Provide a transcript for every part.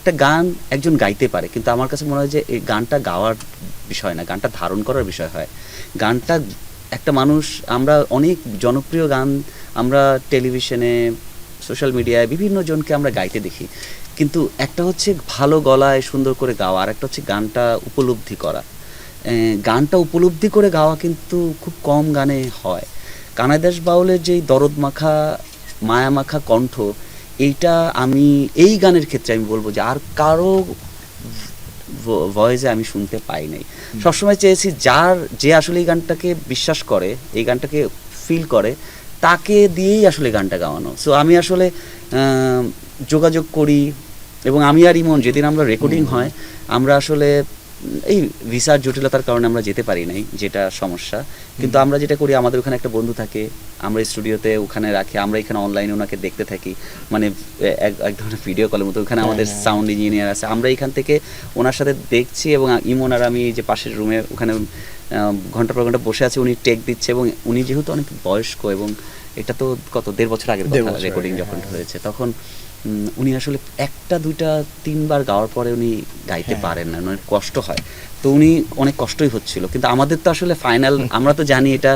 একটা গান একজন গাইতে পারে, কিন্তু আমার কাছে মনে হয় যে এই গানটা গাওয়ার বিষয় না, গানটা ধারণ করার বিষয় হয়। গানটা একটা মানুষ, আমরা অনেক জনপ্রিয় গান আমরা টেলিভিশনে, সোশ্যাল মিডিয়ায় বিভিন্ন জনকে আমরা গাইতে দেখি, কিন্তু একটা হচ্ছে ভালো গলায় সুন্দর করে গাওয়া, আর একটা হচ্ছে গানটা উপলব্ধি করা। গানটা উপলব্ধি করে গাওয়া কিন্তু খুব কম গানে হয়। কানাইদাস বাউলের যেই দরদ মাখা মায়া মাখা কণ্ঠ, এইটা আমি এই গানের ক্ষেত্রে আমি বলবো যে আর কারো ভয়েসে আমি শুনতে পাই নাই। সবসময় চেয়েছি যে আসলে এই গানটাকে বিশ্বাস করে, এই গানটাকে ফিল করে, তাকে দিয়েই আসলে গানটা গাওয়ানো। সো আমি আসলে যোগাযোগ করি, এবং আমি আর ইমন যেদিন আমরা রেকর্ডিং হয়, আমরা আসলে এই ভিসার জটিলতার কারণে আমরা যেতে পারি নাই, যেটা সমস্যা। কিন্তু আমরা যেটা করি, আমাদের ওখানে একটা বন্ধু থাকে, আমরা স্টুডিওতে ওখানে রাখি, আমরা এখানে অনলাইনে ওনাকে দেখতে থাকি, মানে এক ধরনের ভিডিও কলের মতো। ওখানে আমাদের সাউন্ড ইঞ্জিনিয়ার আছে, আমরা এখান থেকে ওনার সাথে দেখছি, এবং ইমন আর আমি যে পাশের রুমে ওখানে ঘন্টা পর ঘন্টা বসে আছি, উনি টেক দিচ্ছে, এবং উনি যেহেতু অনেক বয়স্ক, এবং এটা তো কত 1.5 বছর আগের কথা, রেকর্ডিং যখন হয়েছে, তখন উনি আসলে একটা দুইটা তিনবার গাওয়ার পরে উনি গাইতে পারেন না, অনেক কষ্ট হয়। তো উনি অনেক কষ্টই হচ্ছিল, কিন্তু আমাদের তো আসলে ফাইনাল, আমরা তো জানি এটা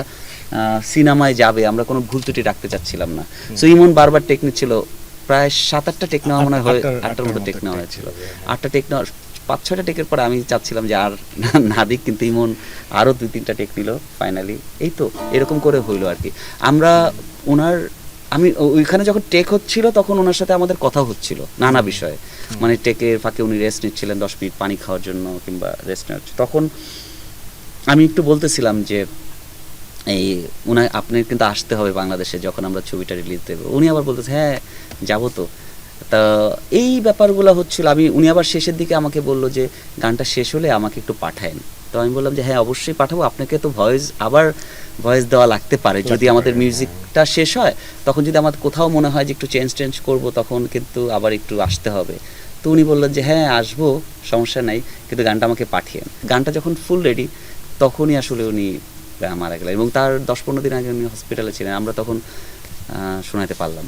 সিনেমায় যাবে, আমরা কোনো ভুল ত্রুটি রাখতে চাচ্ছিলাম না। সো ইমন বারবার টেক নিচ্ছিল, প্রায় 7-8টা টেক নেওয়া মনে হয়, 8টার মতো টেক নেওয়া হয়েছিল। 8টা টেক নেওয়ার 5-6টা টেকের পরে আমি চাচ্ছিলাম যে আর না দিক, কিন্তু ইমন আরও 2-3টা টেক নিল ফাইনালি। এই তো এরকম করে হইলো আর কি। আমরা ওনার, আমি ওইখানে যখন টেক হচ্ছিল তখন ওনার সাথে আমাদের কথা হচ্ছিল নানা বিষয়ে, মানে টেকের ফাঁকে উনি রেস্ট নিচ্ছিলেন 10 মিনিট পানি খাওয়ার জন্য কিংবা রেস্ট নেওয়ার, তখন আমি একটু বলতেছিলাম যে এই আপনার কিন্তু আসতে হবে বাংলাদেশে যখন আমরা ছবিটা রিলিজ দেবো। উনি আবার বলতেছে হ্যাঁ যাবো তো। তা এই ব্যাপারগুলো হচ্ছিল। উনি আবার শেষের দিকে আমাকে বললো যে গানটা শেষ হলে আমাকে একটু পাঠায়েন। তো আমি বললাম যে হ্যাঁ অবশ্যই পাঠাবো, আপনাকে তো ভয়েস দেওয়া লাগতে পারে, যদি আমাদের মিউজিকটা শেষ হয়, তখন যদি আমার কোথাও মনে হয় যে একটু চেঞ্জ করবো, তখন কিন্তু আবার একটু আসতে হবে। তো উনি বললেন যে হ্যাঁ আসবো, সমস্যা নাই, কিন্তু গানটা আমাকে পাঠিয়েন। গানটা যখন ফুল রেডি, তখনই আসলে উনি মারা গেলেন, এবং তার 10-15 দিন আগে উনি হসপিটালে ছিলেন, আমরা তখন শোনাতে পারলাম।